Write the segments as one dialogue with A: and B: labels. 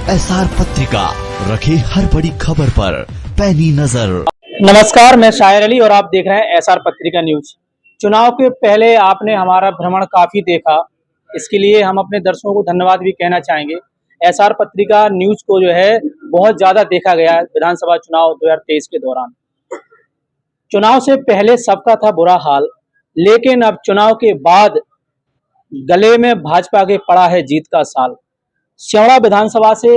A: SR पत्रिका रखे हर बड़ी खबर पर पैनी नजर।
B: नमस्कार, मैं शायर अली और आप देख रहे हैं एसआर पत्रिका न्यूज। चुनाव के पहले आपने हमारा भ्रमण काफी देखा, इसके लिए हम अपने दर्शकों को धन्यवाद भी कहना चाहेंगे। एसआर पत्रिका न्यूज को जो है बहुत ज्यादा देखा गया है विधानसभा चुनाव 2023 के दौरान। चुनाव से पहले सबका था बुरा हाल, लेकिन अब चुनाव के बाद गले में भाजपा के पड़ा है जीत का साल। स्यौड़ा विधानसभा से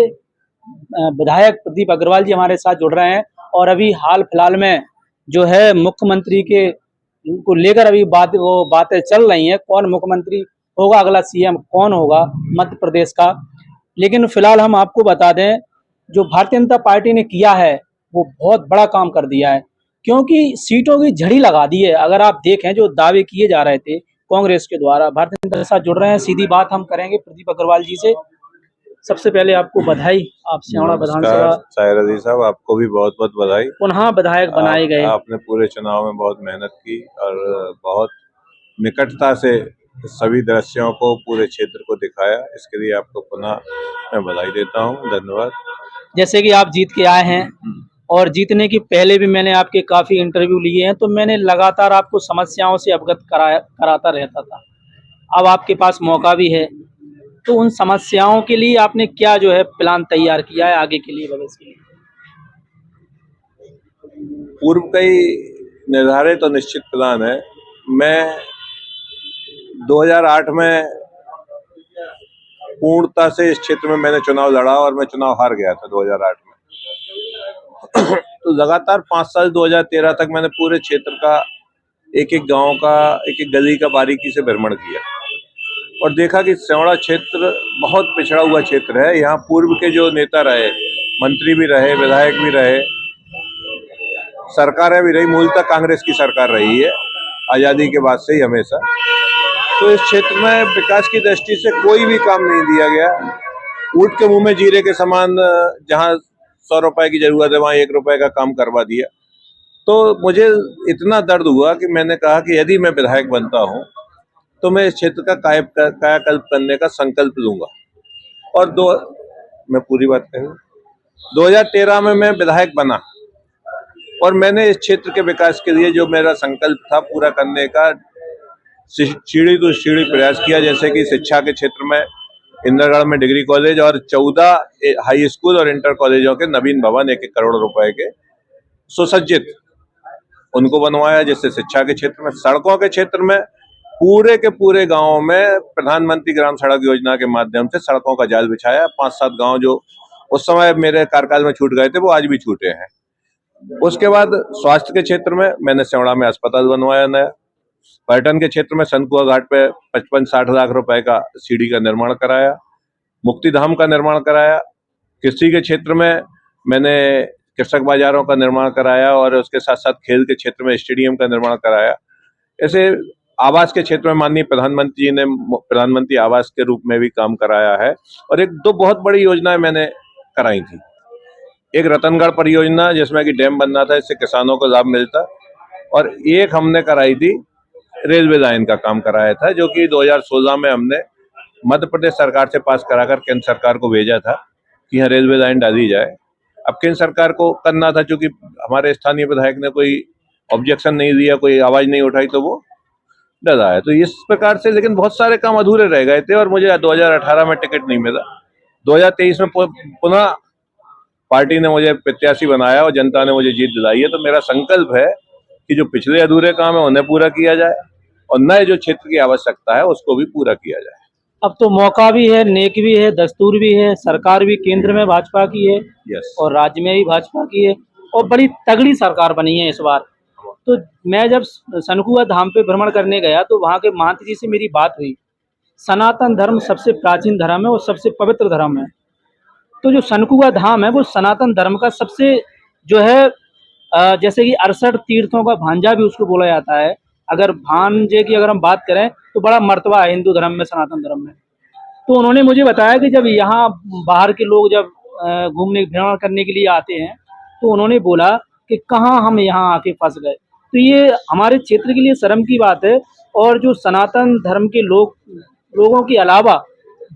B: विधायक प्रदीप अग्रवाल जी हमारे साथ जुड़ रहे हैं और अभी हाल फिलहाल में जो है मुख्यमंत्री के को लेकर अभी बातें चल रही हैं, कौन मुख्यमंत्री होगा, अगला सीएम कौन होगा मध्य प्रदेश का। लेकिन फिलहाल हम आपको बता दें, जो भारतीय जनता पार्टी ने किया है वो बहुत बड़ा काम कर दिया है, क्योंकि सीटों की झड़ी लगा दी है। अगर आप देखें जो दावे किए जा रहे थे कांग्रेस के द्वारा, भारतीय जनता के साथ जुड़ रहे हैं। सीधी बात हम करेंगे प्रदीप अग्रवाल जी से। सबसे पहले आपको बधाई, आप स्यौड़ा विधानसभा
C: शायर अली साहब, आपको भी बहुत बहुत बधाई।
B: पुनः विधायक बनाए गए।
C: आपने पूरे चुनाव में बहुत मेहनत की और बहुत निकटता से सभी दृश्यों को पूरे क्षेत्र को दिखाया, इसके लिए आपको पुनः मैं बधाई देता हूं। धन्यवाद।
B: जैसे कि आप जीत के आए हैं और जीतने के पहले भी मैंने आपके काफी इंटरव्यू लिए हैं, तो मैंने लगातार आपको समस्याओं से अवगत कराता रहता था। अब आपके पास मौका भी है, तो उन समस्याओं के लिए आपने क्या जो है प्लान तैयार किया है आगे के लिए, भविष्य के लिए?
C: पूर्व कई निर्धारित और निश्चित प्लान है। मैं 2008 में पूर्णता से इस क्षेत्र में मैंने चुनाव लड़ा और मैं चुनाव हार गया था 2008 में। तो लगातार 5 साल 2013 तक मैंने पूरे क्षेत्र का एक एक गांव का एक एक गली का बारीकी से भ्रमण किया और देखा कि स्यौड़ा क्षेत्र बहुत पिछड़ा हुआ क्षेत्र है। यहाँ पूर्व के जो नेता रहे, मंत्री भी रहे, विधायक भी रहे, सरकारें भी रही, मूलतः कांग्रेस की सरकार रही है आजादी के बाद से ही हमेशा। तो इस क्षेत्र में विकास की दृष्टि से कोई भी काम नहीं दिया गया। ऊंट के मुंह में जीरे के समान, जहाँ 100 रुपए की जरूरत है वहाँ 1 रुपए का काम करवा दिया। तो मुझे इतना दर्द हुआ कि मैंने कहा कि यदि मैं विधायक बनता हूँ तो मैं इस क्षेत्र का कायाकल्प करने का संकल्प लूंगा। और मैं पूरी बात कहूँ, 2013 में मैं विधायक बना और मैंने इस क्षेत्र के विकास के लिए जो मेरा संकल्प था पूरा करने का सीढ़ी तो सीढ़ी प्रयास किया। जैसे कि शिक्षा के क्षेत्र में इंदिरागढ़ में डिग्री कॉलेज और 14 हाई स्कूल और इंटर कॉलेजों के नवीन भवन 1-1 करोड़ रुपए के सुसज्जित उनको बनवाया। जिससे शिक्षा के क्षेत्र में, सड़कों के क्षेत्र में पूरे के पूरे गांवों में प्रधानमंत्री ग्राम सड़क योजना के माध्यम से सड़कों का जाल बिछाया। 5-7 गांव जो उस समय मेरे कार्यकाल में छूट गए थे वो आज भी छूटे हैं। उसके बाद स्वास्थ्य के क्षेत्र में मैंने स्यौड़ा में अस्पताल बनवाया नया। पर्यटन के क्षेत्र में सनकुआ घाट पे 55-60 लाख रुपए का सीढ़ी का निर्माण कराया। मुक्ति धाम का निर्माण कराया। कृषि के क्षेत्र में मैंने कृषक बाजारों का निर्माण कराया और उसके साथ साथ खेल के क्षेत्र में स्टेडियम का निर्माण कराया। ऐसे आवास के क्षेत्र में माननीय प्रधानमंत्री जी ने प्रधानमंत्री आवास के रूप में भी काम कराया है। और 1-2 बहुत बड़ी योजनाएं मैंने कराई थी। एक रतनगढ़ परियोजना जिसमें कि डैम बनना था, इससे किसानों को लाभ मिलता, और एक हमने कराई थी रेलवे लाइन का काम कराया था, जो कि 2016 में हमने मध्य प्रदेश सरकार से पास कराकर केंद्र सरकार को भेजा था कि यहाँ रेलवे लाइन डाली जाए। अब केंद्र सरकार को करना था, चूंकि हमारे स्थानीय विधायक ने कोई ऑब्जेक्शन नहीं दिया, कोई आवाज नहीं उठाई, तो वो डरा है। तो इस प्रकार से लेकिन बहुत सारे काम अधूरे रह गए थे और मुझे 2018 में टिकट नहीं मिला। 2023 में पुनः पार्टी ने मुझे प्रत्याशी बनाया और जनता ने मुझे जीत दिलाई है। तो मेरा संकल्प है कि जो पिछले अधूरे काम है उन्हें पूरा किया जाए और नए जो क्षेत्र की आवश्यकता है उसको भी पूरा किया जाए।
B: अब तो मौका भी है, नेक भी है, दस्तूर भी है, सरकार भी केंद्र में भाजपा की है और राज्य में भी भाजपा की है और बड़ी तगड़ी सरकार बनी है इस बार। तो मैं जब सनकुआ धाम पे भ्रमण करने गया तो वहाँ के महंत जी से मेरी बात हुई। सनातन धर्म सबसे प्राचीन धर्म है और सबसे पवित्र धर्म है। तो जो सनकुआ धाम है वो सनातन धर्म का सबसे जो है जैसे कि 68 तीर्थों का भांजा भी उसको बोला जाता है। अगर भांजे की अगर हम बात करें तो बड़ा मर्तबा है हिंदू धर्म में, सनातन धर्म में। तो उन्होंने मुझे बताया कि जब यहाँ बाहर के लोग जब घूमने भ्रमण करने के लिए आते हैं तो उन्होंने बोला कि कहाँ हम यहाँ आके फंस गए। तो ये हमारे क्षेत्र के लिए शर्म की बात है और जो सनातन धर्म के लोगों के अलावा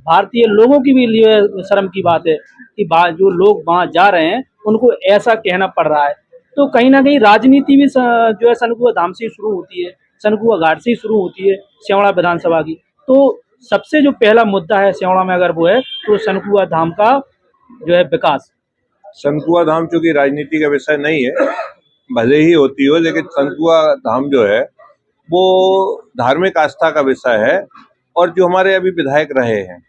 B: भारतीय लोगों की भी लिए शर्म की बात है कि जो लोग वहाँ जा रहे हैं उनको ऐसा कहना पड़ रहा है। तो कहीं ना कहीं राजनीति भी जो है सनकुआ धाम से ही शुरू होती है, सनकुआ घाट से ही शुरू होती है सियावड़ा विधानसभा की। तो सबसे जो पहला मुद्दा है सियावड़ा में अगर वो है तो सनकुआ धाम का जो है विकास।
C: सनकुआ धाम चूंकि राजनीति का विषय नहीं है, भले ही होती हो, लेकिन सनकुआ धाम जो है वो धार्मिक आस्था का विषय है। और जो हमारे अभी विधायक रहे हैं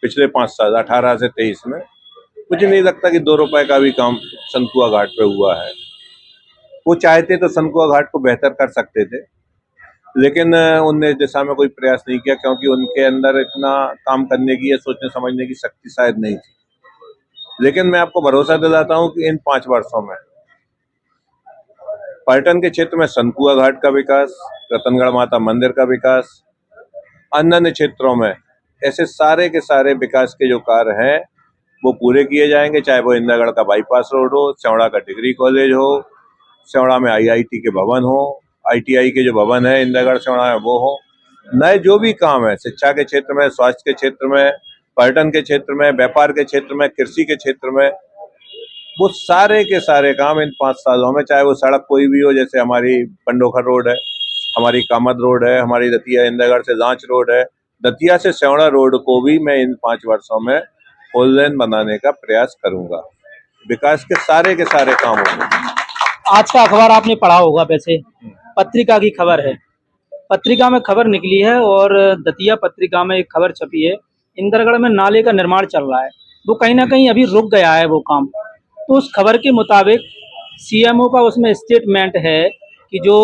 C: पिछले 5 साल 18 से 23 में, मुझे नहीं लगता कि 2 रुपए का भी काम सनकुआ घाट पे हुआ है। वो चाहते तो सनकुआ घाट को बेहतर कर सकते थे, लेकिन उनने इस दिशा में कोई प्रयास नहीं किया, क्योंकि उनके अंदर इतना काम करने की या सोचने समझने की शक्ति शायद नहीं थी। लेकिन मैं आपको भरोसा दिलाता हूं कि इन 5 वर्षों में पर्यटन के क्षेत्र में सनकुआ घाट का विकास, रतनगढ़ माता मंदिर का विकास, अन्य क्षेत्रों में ऐसे सारे के सारे विकास के जो कार्य हैं वो पूरे किए जाएंगे। चाहे वो इंद्रगढ़ का बाईपास रोड हो, सियावड़ा का डिग्री कॉलेज हो, सियावड़ा में आईआईटी के भवन हो, आईटीआई के जो भवन है इंद्रगढ़ सियावड़ा में वो हो, नए जो भी काम है शिक्षा के क्षेत्र में, स्वास्थ्य के क्षेत्र में, पर्यटन के क्षेत्र में, व्यापार के क्षेत्र में, कृषि के क्षेत्र में, वो सारे के सारे काम इन 5 सालों में, चाहे वो सड़क कोई भी हो, जैसे हमारी पंडोखर रोड है, हमारी कामद रोड है, हमारी दतिया इंद्रगढ़ से जांच रोड है, दतिया से सियावड़ा रोड को भी मैं इन 5 वर्षों में 4 लेन बनाने का प्रयास करूंगा। विकास के सारे काम होंगे।
B: आज का अखबार आपने पढ़ा होगा, वैसे पत्रिका की खबर है, पत्रिका में खबर निकली है और दतिया पत्रिका में एक खबर छपी है, इंद्रगढ़ में नाले का निर्माण चल रहा है, वो कहीं ना कहीं अभी रुक गया है वो काम। तो उस खबर के मुताबिक सीएमओ का उसमें स्टेटमेंट है कि जो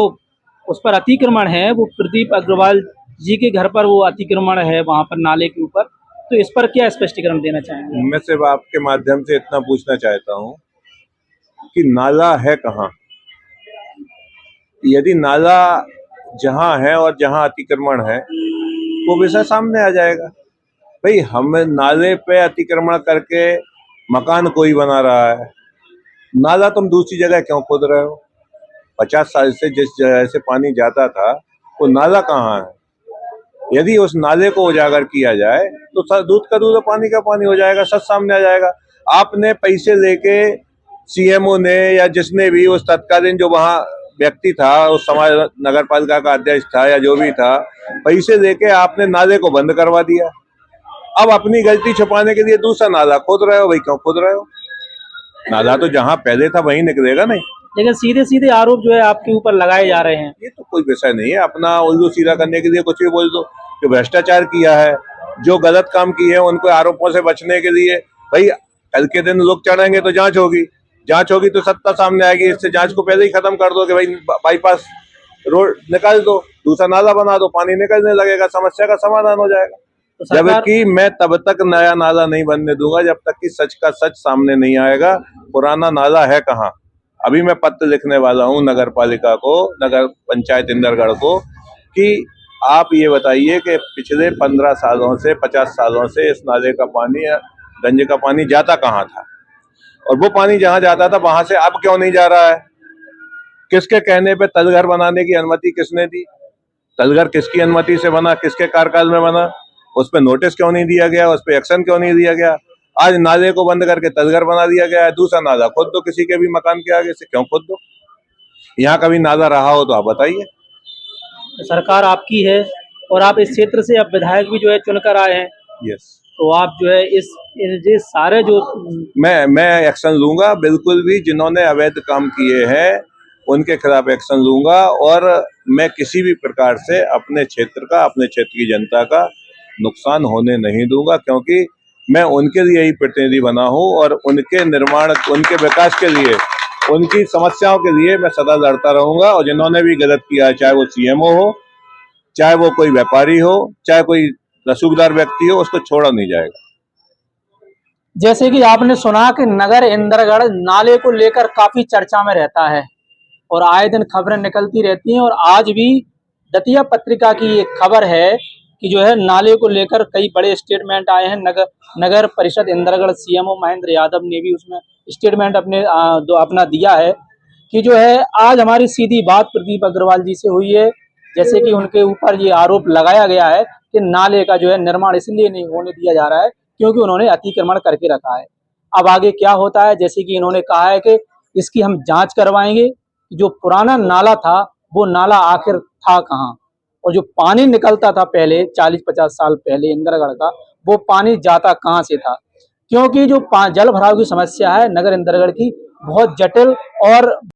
B: उस पर अतिक्रमण है वो प्रदीप अग्रवाल जी के घर पर वो अतिक्रमण है वहाँ पर नाले के ऊपर। तो इस पर क्या स्पष्टीकरण देना चाहेंगे?
C: मैं सिर्फ आपके माध्यम से इतना पूछना चाहता हूँ कि नाला है कहाँ? यदि नाला जहाँ है और जहाँ अतिक्रमण है वो विषय सामने आ जाएगा। भाई, हम नाले पे अतिक्रमण करके मकान कोई बना रहा है, नाला तुम दूसरी जगह क्यों खोद रहे हो? 50 साल से जिस जगह से पानी जाता था वो नाला कहाँ है? यदि उस नाले को उजागर किया जाए तो दूध का दूध और पानी का पानी हो जाएगा, सब सामने आ जाएगा। आपने पैसे लेके सीएमओ ने या जिसने भी उस तत्कालीन जो वहाँ व्यक्ति था, उस समाज नगर पालिका का अध्यक्ष था या जो भी था, पैसे लेके आपने नाले को बंद करवा दिया। अब अपनी गलती छुपाने के लिए दूसरा नाला खोद रहे हो। भाई, क्यों खोद रहे हो? नाला तो जहाँ पहले था वहीं निकलेगा नहीं।
B: लेकिन सीधे सीधे आरोप जो है आपके ऊपर लगाए जा रहे हैं।
C: ये तो कोई विषय नहीं है, अपना उल्लू सीधा करने के लिए कुछ भी बोल दो। जो भ्रष्टाचार किया है, जो गलत काम किए हैं, उनको आरोपों से बचने के लिए भाई कल के दिन लोग चढ़ेंगे तो जांच होगी, जांच होगी तो सत्ता सामने आएगी। इससे जांच को पहले ही खत्म कर दो कि भाई बाईपास रोड निकाल दो, दूसरा नाला बना दो, पानी निकलने लगेगा, समस्या का समाधान हो जाएगा।
B: तो
C: जबकि मैं तब तक नया नाला नहीं बनने दूंगा जब तक कि सच का सच सामने नहीं आएगा। पुराना नाला है कहाँ? अभी मैं पत्र लिखने वाला हूँ नगर पालिका को, नगर पंचायत इंद्रगढ़ को, कि आप ये बताइए कि पिछले 15 सालों से 50 सालों से इस नाले का पानी, गंज का पानी जाता कहाँ था, और वो पानी जहाँ जाता था वहां से अब क्यों नहीं जा रहा है? किसके कहने पे तलघर बनाने की अनुमति किसने दी? तलघर किसकी अनुमति से बना, किसके कार्यकाल में बना? उस पर नोटिस क्यों नहीं दिया गया? उस पर एक्शन क्यों नहीं दिया गया? आज नाले को बंद करके तलघर बना दिया गया है। दूसरा नाला खोद दो, किसी के भी मकान के आगे से क्यों खोद दो? यहाँ कभी नाला रहा हो तो आप बताइए।
B: सरकार आपकी है और आप इस क्षेत्र से अब विधायक भी जो है चुनकर आए हैं।
C: यस,
B: तो आप जो है ये सारे जो
C: मैं एक्शन लूंगा, बिल्कुल भी जिन्होंने अवैध काम किए हैं उनके खिलाफ एक्शन लूंगा। और मैं किसी भी प्रकार से अपने क्षेत्र का, अपने क्षेत्र की जनता का नुकसान होने नहीं दूंगा, क्योंकि मैं उनके लिए ही प्रतिनिधि बना हूं और उनके निर्माण, उनके विकास के लिए, उनकी समस्याओं के लिए मैं सदा लड़ता रहूंगा। और जिन्होंने भी गलत किया, चाहे वो सीएमओ हो, चाहे वो कोई व्यापारी हो, चाहे कोई रसूखदार व्यक्ति हो, उसको छोड़ा नहीं जाएगा।
B: जैसे कि आपने सुना कि नगर इंद्रगढ़ नाले को लेकर काफी चर्चा में रहता है और आए दिन खबरें निकलती रहती हैं। और आज भी दतिया पत्रिका की एक खबर है कि जो है नाले को लेकर कई बड़े स्टेटमेंट आए हैं। नगर परिषद इंद्रगढ़ सीएमओ महेंद्र यादव ने भी उसमें स्टेटमेंट अपना दिया है कि जो है आज हमारी सीधी बात प्रदीप अग्रवाल जी से हुई है। जैसे कि उनके ऊपर ये आरोप लगाया गया है कि नाले का जो है निर्माण इसलिए नहीं होने दिया जा रहा है क्योंकि उन्होंने अतिक्रमण करके रखा है। अब आगे क्या होता है, जैसे कि इन्होंने कहा है कि इसकी हम जांच करवाएंगे कि जो पुराना नाला था वो नाला आखिर था कहाँ, और जो पानी निकलता था पहले 40-50 साल पहले इंद्रगढ़ का, वो पानी जाता कहाँ से था। क्योंकि जो जल भराव की समस्या है नगर इंद्रगढ़ की बहुत जटिल और